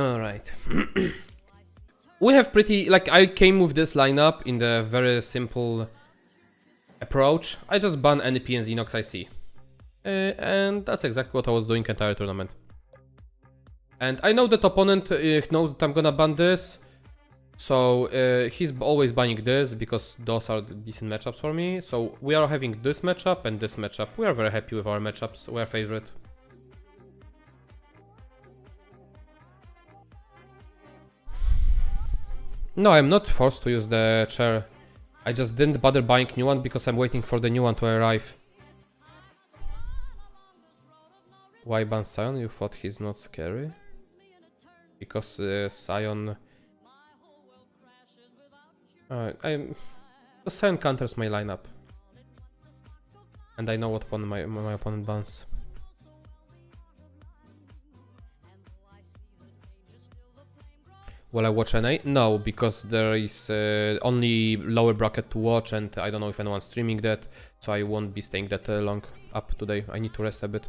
Alright. We have pretty... Like, I came with this lineup in the very simple approach. I just ban NP and Xenox I see. And that's exactly what I was doing entire tournament. And I know that opponent knows that I'm gonna ban this. So he's always banning this because those are decent matchups for me. So we are having this matchup and this matchup. We are very happy with our matchups. We are favorite. No, I'm not forced to use the chair. I just didn't bother buying new one because I'm waiting for the new one to arrive. Why ban Sion? You thought he's not scary? Because Sion... the Sion counters my lineup. And I know what my opponent bans. Will I watch NA? No, because there is only lower bracket to watch and I don't know if anyone's streaming that. So I won't be staying that long up today. I need to rest a bit.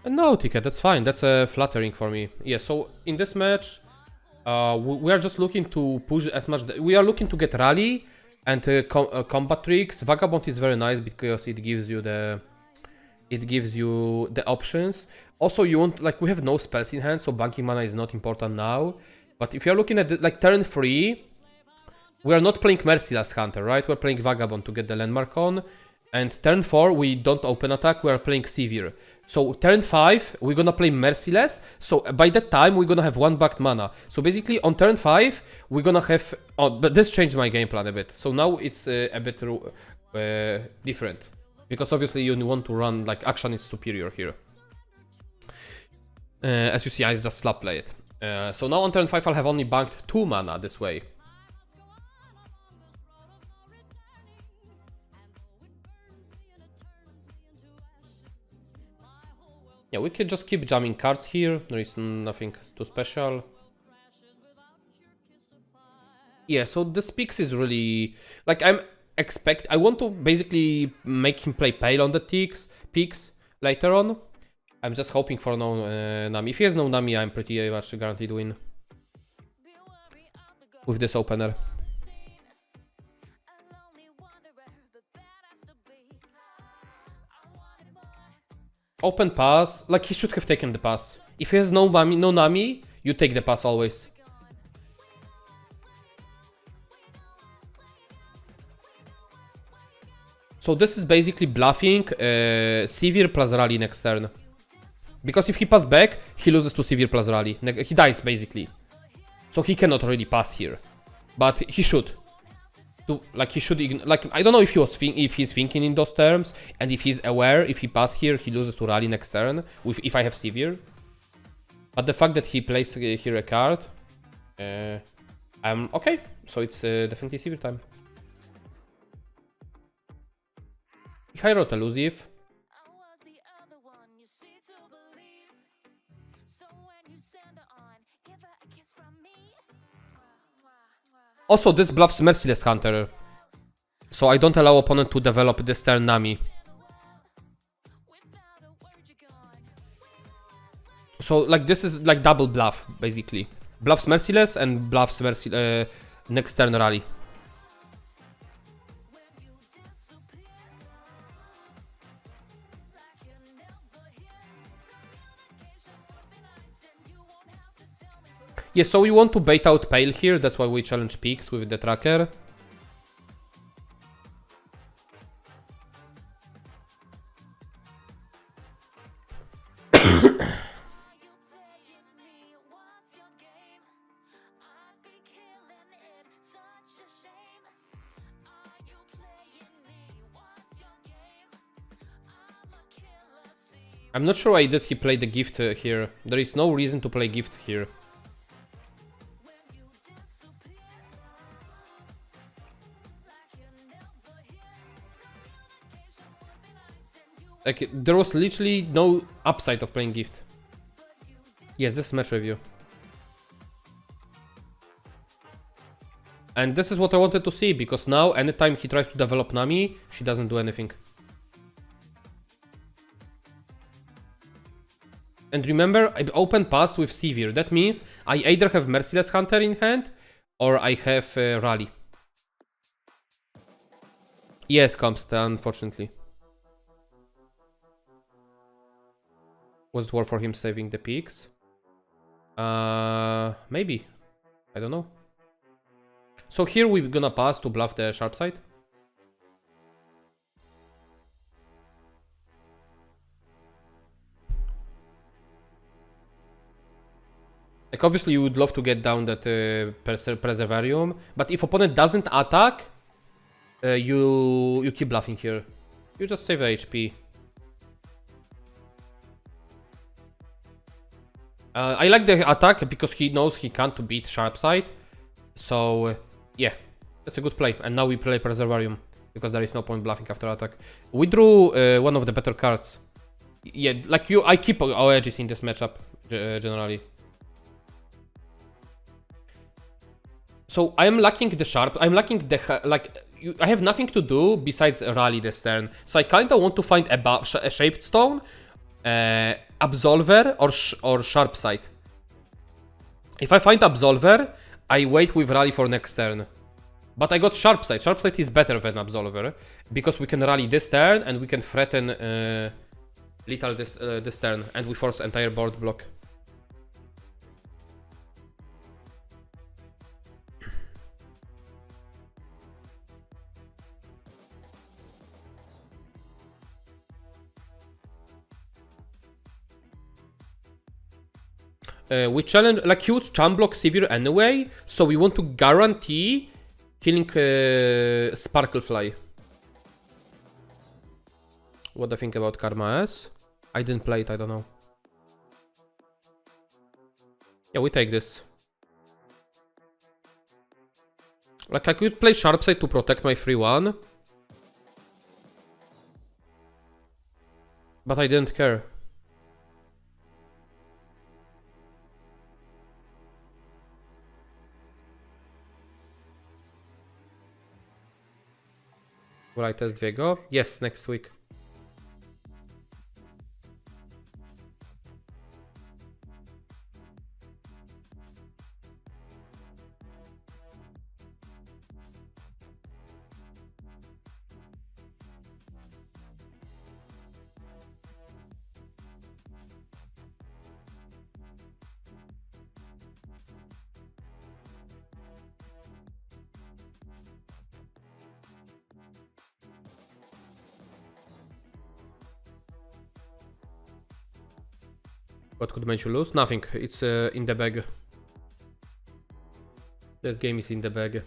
No, Ticket, that's fine. That's flattering for me. Yeah, so in this match, we are just looking to push as much. We are looking to get rally and combat tricks. Vagabond is very nice because it gives you the options. Also, you want, like, we have no spells in hand, so banking mana is not important now. But if you're looking at the, like, turn 3, we are not playing Merciless Hunter, right? We're playing Vagabond to get the landmark on. And turn 4, we don't open attack, we are playing Sivir. So turn 5, we're gonna play Merciless. So by that time, we're gonna have 1 backed mana. So basically, on turn 5, we're gonna have... Oh, but this changed my game plan a bit. So now it's a bit different. Because obviously you want to run, like, Akshan is superior here. As you see, I just slap play it. So now on turn 5, I'll have only banked 2 mana this way. Yeah, we can just keep jamming cards here. There is nothing too special. Yeah, so this Pix is really... Like, I want to basically make him play Pale on the Pix later on. I'm just hoping for no Nami. If he has no Nami, I'm pretty much guaranteed win with this opener. Open pass, like he should have taken the pass. If he has no Nami, you take the pass always. So this is basically bluffing Sivir plus Rally next turn. Because if he passes back, he loses to Sivir plus Rally. He dies basically. So he cannot really pass here. But he should. He should, like, I don't know if he's thinking in those terms, and if he's aware, if he passes here, he loses to Rally next turn, if I have Sivir. But the fact that he plays here a card, I'm okay, so it's definitely Sivir time. I wrote elusive. Also, this bluffs Merciless Hunter, so I don't allow opponent to develop this turn Nami. So, like, this is like double bluff, basically. Bluffs Merciless and bluffs next turn Rally. Yeah, so we want to bait out Pale here, that's why we challenge Peaks with the tracker. I'm not sure why did he play the gift here. There is no reason to play gift here. Like, there was literally no upside of playing gift. Yes, this is match review. And this is what I wanted to see, because now anytime he tries to develop Nami, she doesn't do anything. And remember, I open past with Sivir. That means I either have Merciless Hunter in hand, or I have Rally. Yes, Comsta, unfortunately. Was it worth for him saving the peaks? Maybe. I don't know. So here we're gonna pass to bluff the sharp side. Like obviously you would love to get down that Preservarium, but if opponent doesn't attack, you keep bluffing here. You just save the HP. I like the attack because he knows he can't beat sharp side. So yeah, that's a good play. And now we play Preservarium because there is no point bluffing after attack. We drew one of the better cards. Yeah, like I keep our edges in this matchup generally. So I'm lacking the sharp. I'm lacking the I have nothing to do besides rally this turn. So I kind of want to find a shaped stone, Absolver or sharp side. If I find Absolver, I wait with rally for next turn. But I got sharp side. Sharp side is better than Absolver because we can rally this turn and we can threaten lethal this turn, and we force entire board block. We challenge, like huge champ block Sivir anyway, so we want to guarantee killing Sparklefly. What do I think about Karma S? I didn't play it, I don't know. Yeah, we take this. Like I could play Sharpside to protect my 3-1. But I didn't care. Will I test Viego? Yes, next week. What could make you lose? Nothing. It's in the bag. This game is in the bag.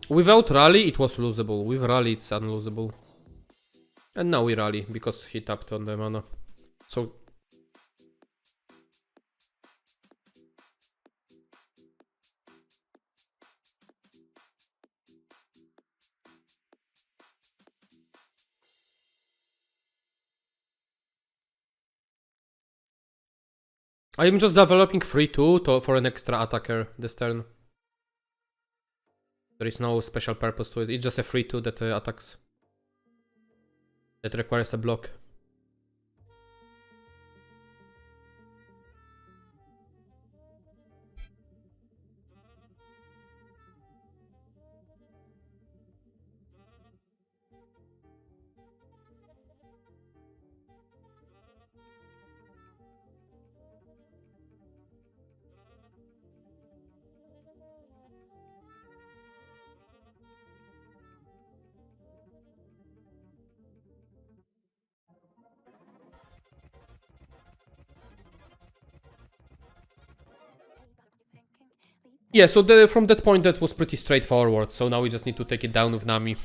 Without rally, it was losable. With rally, it's unlosable. And now we rally because he tapped on the mana. So I am just developing 3-2 for an extra attacker this turn. There is no special purpose to it. It's just a 3-2 that attacks. That requires a block. Yeah, so from that point that was pretty straightforward, so now we just need to take it down with Nami.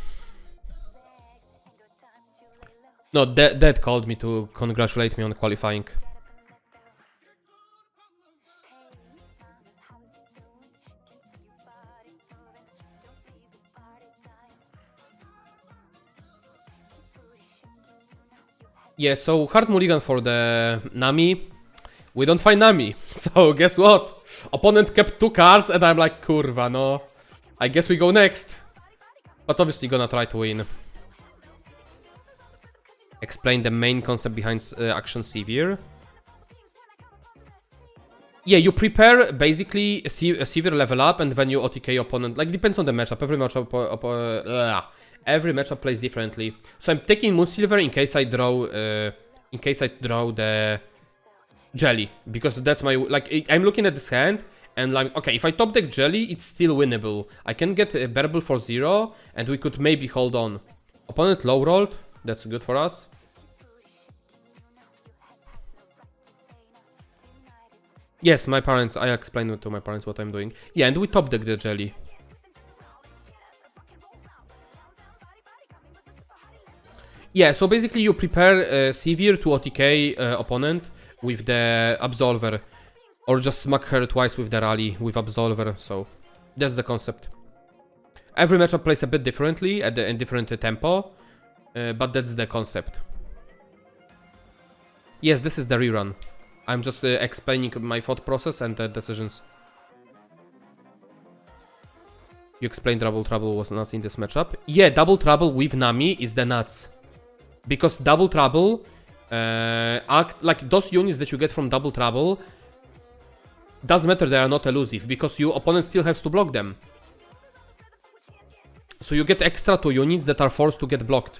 No, Dad called me to congratulate me on qualifying. Yeah, so hard mulligan for the Nami. We don't find Nami. So guess what? Opponent kept 2 cards and I'm like, kurwa, no. I guess we go next. But obviously gonna try to win. Explain the main concept behind Akshan Sivir. Yeah, you prepare basically a Sivir level up and then you OTK opponent. Like, depends on the matchup. Every matchup plays differently. So I'm taking Moonsilver in case I draw the Jelly, because that's my, like, I'm looking at this hand and like, okay, if I top deck Jelly, it's still winnable. I can get a bearable for 0 and we could maybe hold on. Opponent low rolled, that's good for us. Yes, my parents, I explained to my parents what I'm doing. Yeah, and we top deck the Jelly. Yeah, so basically you prepare Sivir to OTK opponent with the Absolver. Or just smack her twice with the Rally with Absolver, so that's the concept. Every matchup plays a bit differently at a different tempo, but that's the concept. Yes, this is the rerun. I'm just explaining my thought process and the decisions. You explained Double Trouble was nuts in this matchup. Yeah, Double Trouble with Nami is the nuts. Because Double Trouble, like those units that you get from Double Trouble, doesn't matter, they are not elusive, because your opponent still has to block them. So you get extra 2 units that are forced to get blocked.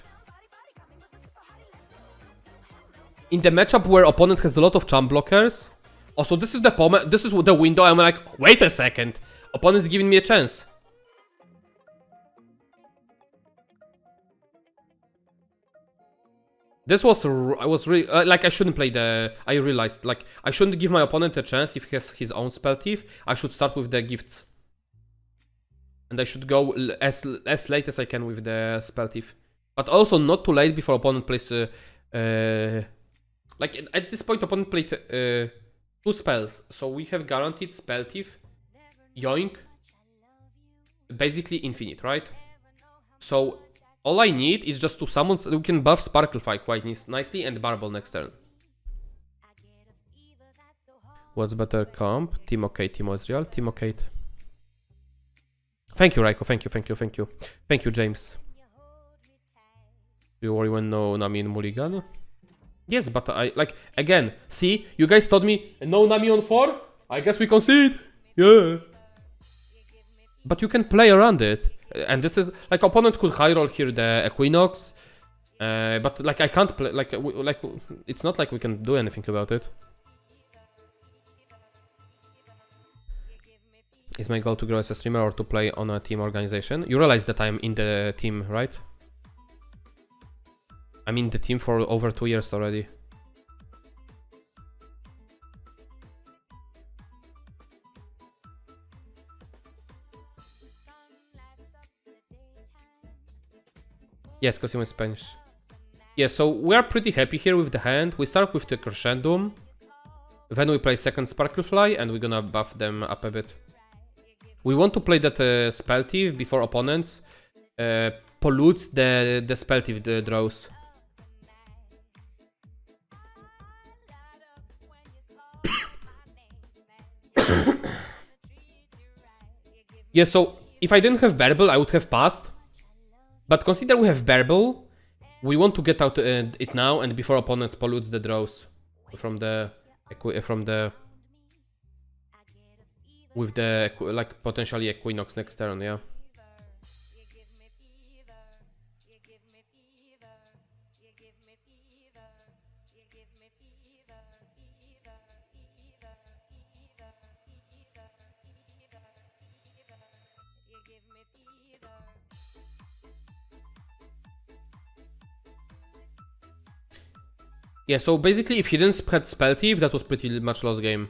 In the matchup where opponent has a lot of champ blockers, also this is the window, I'm like, wait a second, opponent's giving me a chance. This was, I was really, like I shouldn't play I realized, like, I shouldn't give my opponent a chance if he has his own spell thief. I should start with the gifts. And I should go as late as I can with the spell thief. But also not too late before opponent plays, like, at this point opponent played 2 spells. So we have guaranteed spell thief, yoink, basically infinite, right? So all I need is just to summon, we can buff Sparklefy quite nicely and Barbel next turn. What's better comp? Team OK, Team Ezreal, Team OK. Thank you, Raiko, thank you. Thank you, James. Do you worry when no Nami in Mulligan? Yes, but I, like, again, see, you guys told me no Nami on 4? I guess we concede. Yeah. But you can play around it. And this is, like, opponent could high roll here the Equinox. But, like, I can't play, like, it's not like we can do anything about it. Is my goal to grow as a streamer or to play on a team organization? You realize that I'm in the team, right? I'm in the team for over 2 years already. Yes, because he was Spanish. Yeah, so we are pretty happy here with the hand. We start with the Crescendum. Then we play second Sparklefly and we're gonna buff them up a bit. We want to play that spell thief before opponents pollutes the spell thief draws. Yeah, so if I didn't have Bearable, I would have passed. But consider we have Bearable, we want to get out it now and before opponents pollutes the draws from the with the like potentially Equinox next turn, yeah. Yeah, so basically if he didn't spread Spell Thief, that was pretty much lost game.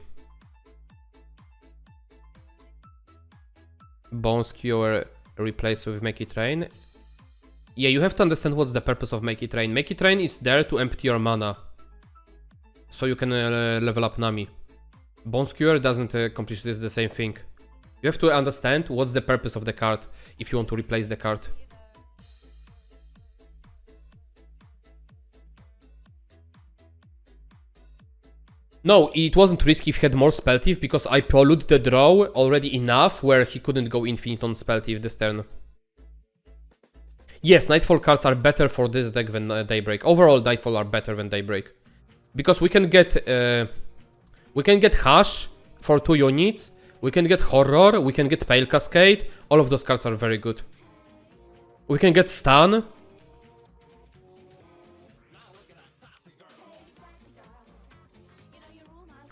Bone Skewer replaced with Make It Rain. Yeah, you have to understand what's the purpose of Make It Rain. Make It Rain is there to empty your mana, so you can level up Nami. Bone Skewer doesn't accomplish this the same thing. You have to understand what's the purpose of the card if you want to replace the card. No, it wasn't risky if he had more spell thief because I polluted the draw already enough where he couldn't go infinite on spell thief this turn. Yes, Nightfall cards are better for this deck than Daybreak. Overall, Nightfall are better than Daybreak. Because we can get Hush for 2 units, we can get Horror, we can get Pale Cascade. All of those cards are very good. We can get Stun.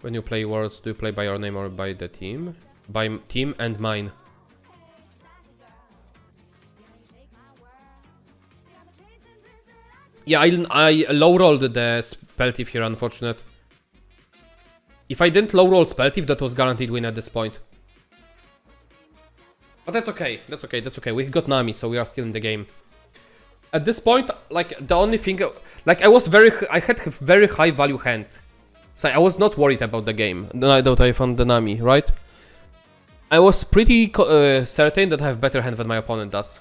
When you play Worlds, do you play by your name or by the team? By team and mine. Yeah, I low-rolled the spell thief here, unfortunate. If I didn't low-roll spell thief, that was guaranteed win at this point. But that's okay, that's okay, that's okay. We got Nami, so we are still in the game. At this point, like, the only thing... Like, I had a very high value hand. So I was not worried about the game. Now that I found the Nami, right? I was pretty certain that I have better hand than my opponent does.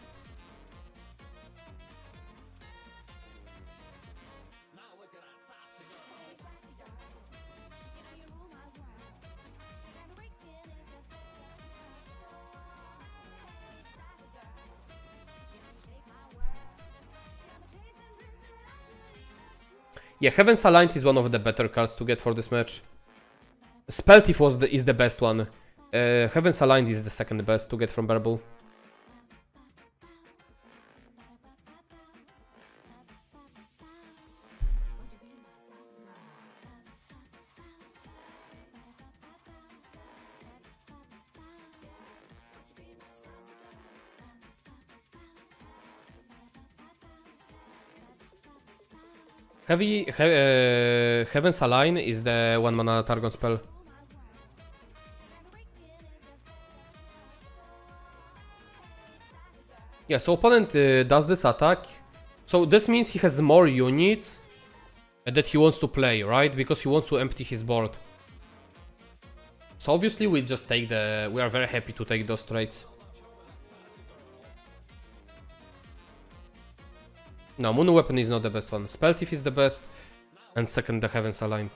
Yeah, Heaven's Aligned is one of the better cards to get for this match. Spell Thief is the best one. Heaven's Aligned is the second best to get from Burble. Heaven's Align is the 1 mana Targon spell. Yeah, so opponent does this attack. So this means he has more units that he wants to play, right? Because he wants to empty his board. So obviously we just take we are very happy to take those trades. No, Moon Weapon is not the best one. Spell Thief is the best. And second, the Heavens Align.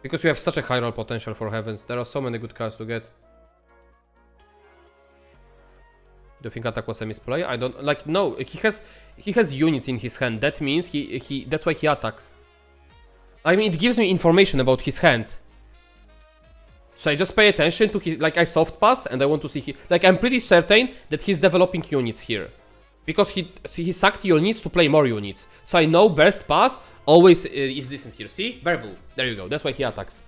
Because you have such a high roll potential for Heavens. There are so many good cards to get. Do you think attack was a misplay? I don't... Like, no. He has units in his hand. That means that's why he attacks. I mean, it gives me information about his hand. So I just pay attention to his... Like, I soft pass and I want to see... Like, I'm pretty certain that he's developing units here. Because he sacked units to play more units. So I know Burst Pass always is decent here. See? Burble. There you go. That's why he attacks.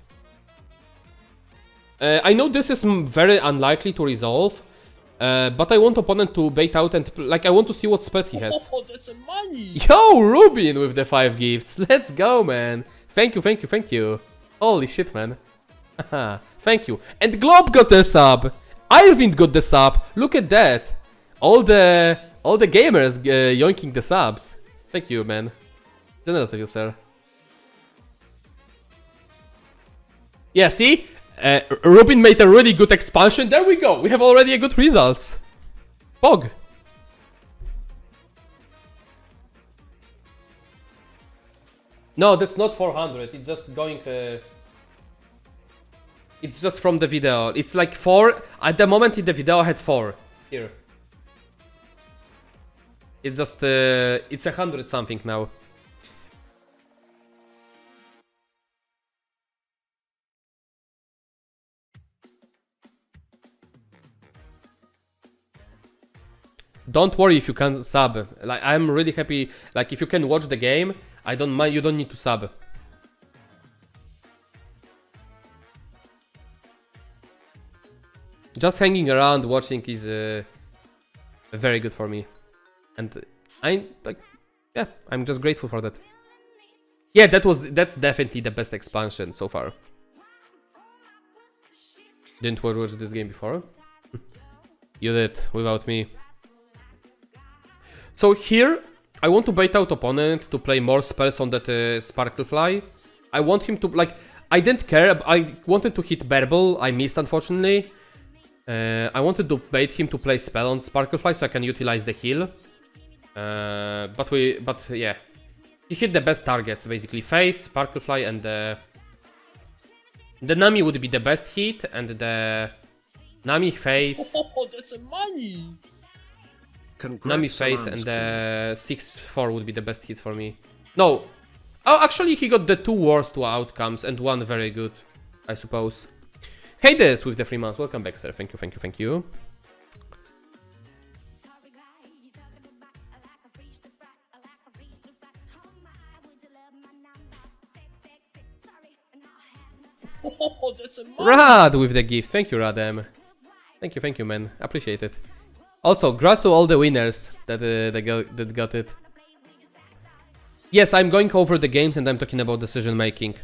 I know this is very unlikely to resolve. But I want opponent to bait out and... Like, I want to see what spells he has. Oh, that's a money! Yo, Rubin with the 5 gifts. Let's go, man. Thank you, thank you, thank you. Holy shit, man. Thank you. And Glob got the sub. Irvind got the sub. Look at that. All the gamers yoinking the subs. Thank you, man. Generous of you, sir. Yeah, see? Rubin made a really good expansion. There we go. We have already a good results. Pog. No, that's not 400. It's just going... It's just from the video. It's like 4. At the moment in the video I had 4. Here. It's just... it's 100 something now. Don't worry if you can't sub. Like, I'm really happy. Like, if you can watch the game, I don't mind. You don't need to sub. Just hanging around watching is very good for me, and I like. Yeah, I'm just grateful for that. Yeah, that's definitely the best expansion so far. Didn't watch this game before. You did without me. So here, I want to bait out opponent to play more spells on that Sparklefly. I want him to, like, I didn't care, I wanted to hit Burble, I missed unfortunately. I wanted to bait him to play spell on Sparklefly so I can utilize the heal. But yeah. He hit the best targets, basically. Face, Sparklefly, and the Nami would be the best hit, and the Nami face. Oh, that's a money! Congrats, Nami face Alanzq. and the 6-4 would be the best hits for me. No. Oh, actually he got the 2 worst outcomes and 1 very good, I suppose. Hey this with the 3 months. Welcome back, sir. Thank you, thank you, thank you. Oh, that's a money! Rad with the gift. Thank you, Radem. Thank you, man. Appreciate it. Also, grass to all the winners that got it. Yes, I'm going over the games and I'm talking about decision making.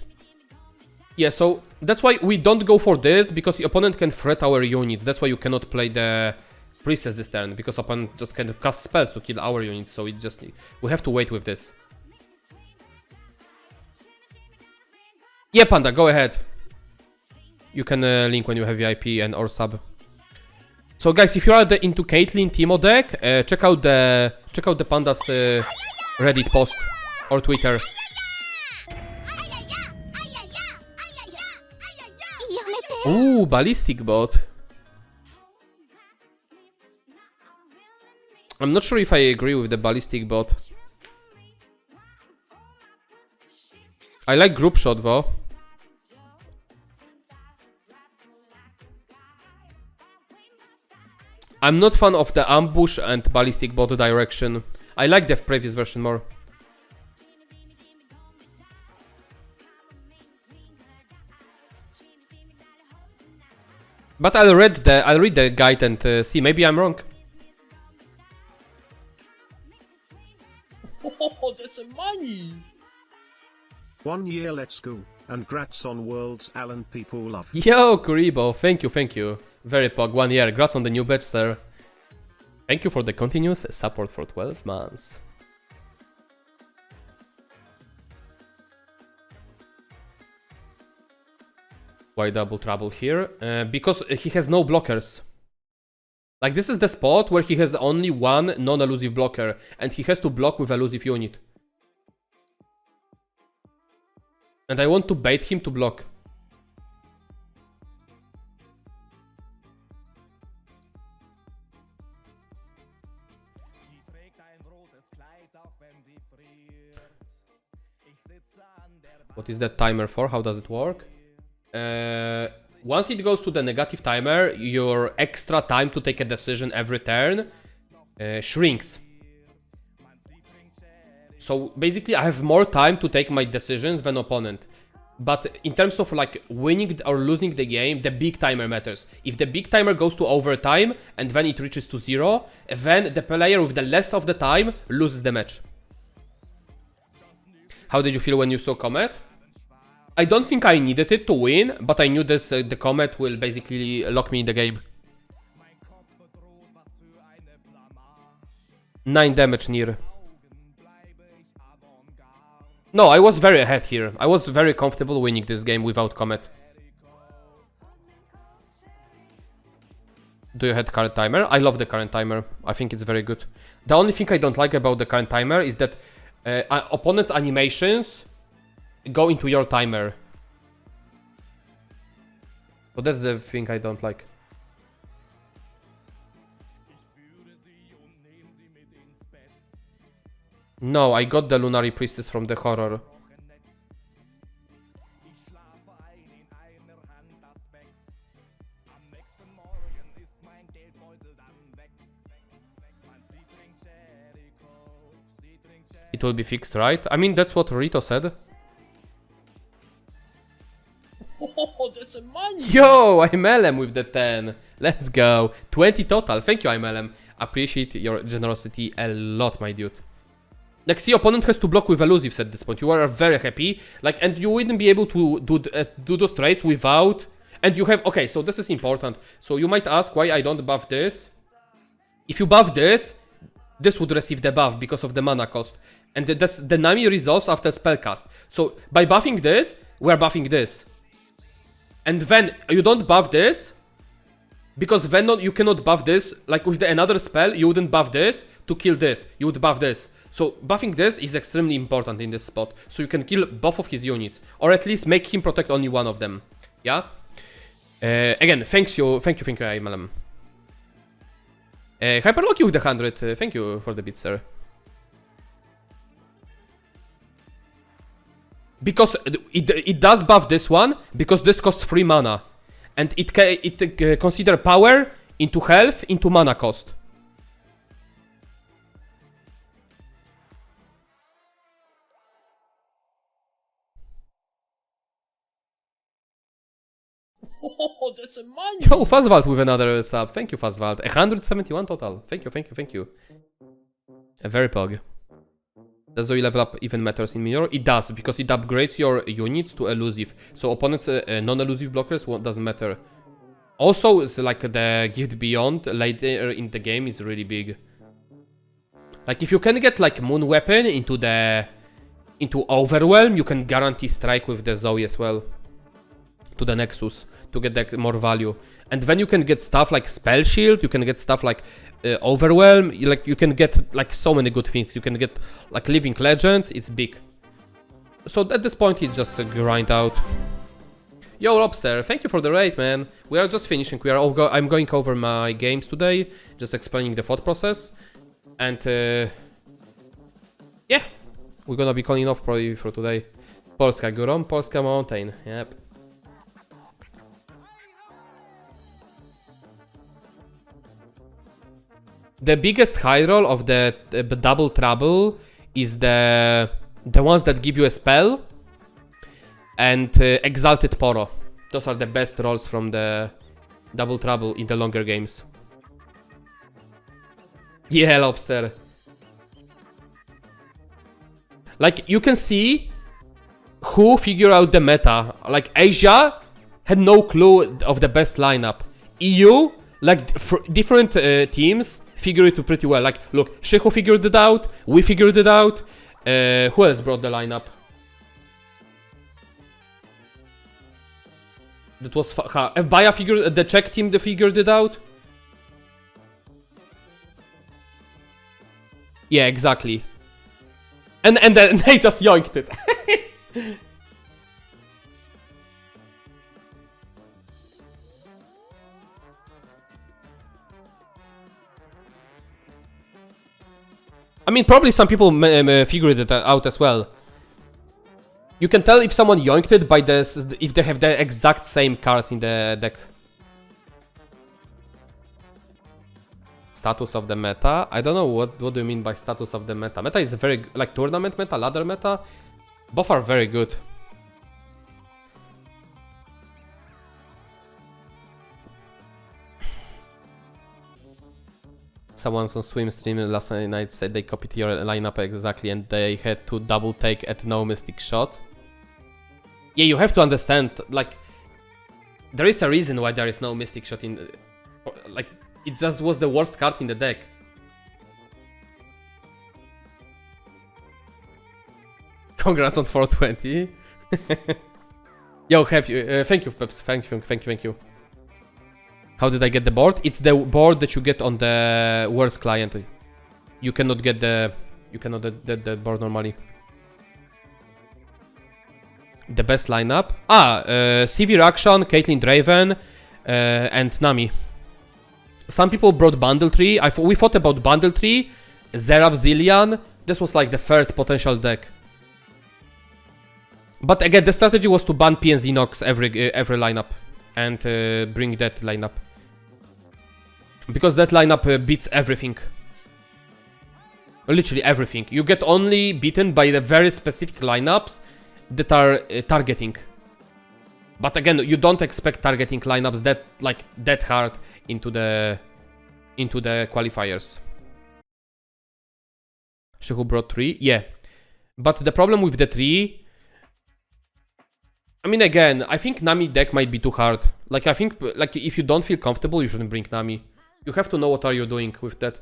Yeah, so that's why we don't go for this, because the opponent can threat our units. That's why you cannot play the priestess this turn, because opponent just kind of cast spells to kill our units. So we have to wait with this. Yeah, Panda, go ahead. You can link when you have VIP and or sub. So guys, if you are into Caitlyn Teemo deck, check out the Panda's Reddit post or Twitter. Ooh, ballistic bot. I'm not sure if I agree with the ballistic bot. I like group shot though. I'm not fan of the ambush and ballistic bot direction. I like the previous version more. But I'll read the guide and see. Maybe I'm wrong. Oh, that's a money! 1 year, let's go. And grats on Worlds, Alan. People love you. Yo, Kuribo, thank you. Very pog, 1 year. Congrats on the new badge, sir. Thank you for the continuous support for 12 months. Why double trouble here? Because he has no blockers. Like, this is the spot where he has only one non-elusive blocker, and he has to block with elusive unit. And I want to bait him to block. What is that timer for? How does it work? Once it goes to the negative timer, your extra time to take a decision every turn shrinks. So basically I have more time to take my decisions than opponent. But in terms of like winning or losing the game, the big timer matters. If the big timer goes to overtime and then it reaches to 0, then the player with the less of the time loses the match. How did you feel when you saw Comet? I don't think I needed it to win, but I knew this the Comet will basically lock me in the game. 9 damage near. No, I was very ahead here. I was very comfortable winning this game without Comet. Do you have current timer? I love the current timer. I think it's very good. The only thing I don't like about the current timer is that opponent's animations go into your timer. So that's the thing I don't like. No, I got the Lunary Priestess from the horror. It will be fixed, right? I mean, that's what Rito said. Oh, that's a money! Yo, IMLM with the 10. Let's go. 20 total. Thank you, IMLM. Appreciate your generosity a lot, my dude. Like, see, opponent has to block with elusives at this point. You are very happy. Like, and you wouldn't be able to do those trades without... And you have... Okay, so this is important. So you might ask why I don't buff this. If you buff this, this would receive the buff because of the mana cost. And the Nami resolves after spellcast. So by buffing this, we're buffing this. And then you don't buff this, because then you cannot buff this. Like with another spell, you wouldn't buff this to kill this. You would buff this. So buffing this is extremely important in this spot. So you can kill both of his units, or at least make him protect only one of them. Yeah. Again, thank you, Imalem. Hyperlock you with the 100. Thank you for the bit, sir. Because it does buff this one, because this costs 3 mana. And it consider power into health into mana cost. Oh, that's a money. Yo, Fazvald with another sub. Thank you, Fazvald. 171 total. Thank you. Very pog. Does the level up even matters in Mirror? It does, because it upgrades your units to elusive. So opponents, non-elusive blockers doesn't matter. Also, it's like the gift beyond later in the game is really big. Like if you can get like Moon Weapon into Overwhelm, you can guarantee strike with the Zoe as well. To the Nexus to get that more value. And then you can get stuff like Spell Shield, you can get stuff like Overwhelm, like you can get like so many good things. You can get like Living Legends, it's big. So at this point it's just a grind out. Yo Lobster, thank you for the raid, man. We are just finishing, I'm going over my games today, just explaining the thought process. And yeah, we're gonna be calling off probably for today. Polska Górom, Polska Mountain, yep. The biggest high roll of the double trouble is the ones that give you a spell and exalted poro. Those are the best rolls from the double trouble in the longer games. Yeah, Lobster. Like you can see who figured out the meta. Like Asia had no clue of the best lineup. EU, like different teams figure it pretty well. Like, look, Shehu figured it out, we figured it out. Who else brought the lineup? That was Baya figured, the Czech team they figured it out. Yeah, exactly. And then they just yoinked it. I mean, probably some people figured it out as well. You can tell if someone yoinked it by this, if they have the exact same cards in the deck. Status of the meta? I don't know what do you mean by status of the meta. Meta is very, like tournament meta, ladder meta. Both are very good. Someone on Swim stream last night said they copied your lineup exactly and they had to double take at no mystic shot. Yeah, you have to understand, like, there is a reason why there is no mystic shot in, like, it just was the worst card in the deck. Congrats on 420. Yo, happy, thank you, Peps, thank you. How did I get the board? It's the board that you get on the worst client. You cannot get the board normally. The best lineup? Sivir, Akshan, Caitlyn, Draven, and Nami. Some people brought Bundle Tree. We thought about Bundle Tree, Zerav, Zillion. This was like the third potential deck. But again, the strategy was to ban PNZ Nox every lineup and bring that lineup. Because that lineup beats everything. Literally everything. You get only beaten by the very specific lineups that are targeting. But again, you don't expect targeting lineups that hard into the qualifiers. Shehu brought 3? Yeah. But the problem with the 3... I mean, again, I think Nami deck might be too hard. Like, I think, like, if you don't feel comfortable, you shouldn't bring Nami. You have to know what are you doing with that.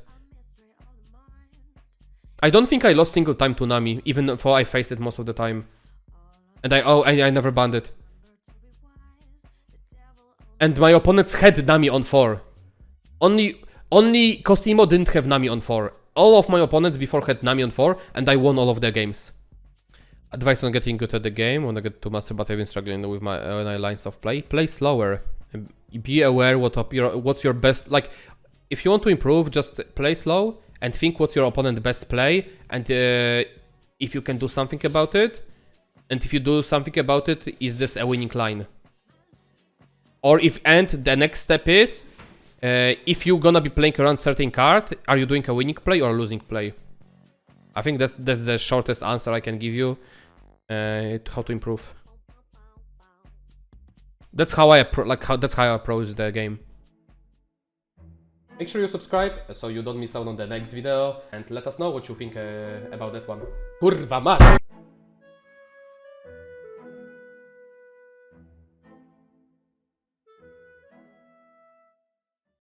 I don't think I lost single time to Nami, even though I faced it most of the time. And I never banned it. And my opponents had Nami on 4. Only Only Cosimo didn't have Nami on 4. All of my opponents before had Nami on 4, and I won all of their games. Advice on getting good at the game. Wanna get to master, but I've been struggling with my lines of play. Play slower. Be aware what's your best. Like, if you want to improve, just play slow and think what's your opponent's best play, and if you can do something about it. And if you do something about it, is this a winning line? Or the next step is, if you're gonna be playing around certain card, are you doing a winning play or a losing play? I think that's the shortest answer I can give you how to improve. That's how I approach the game. Make sure you subscribe so you don't miss out on the next video, and let us know what you think about that one. Kurwa mać!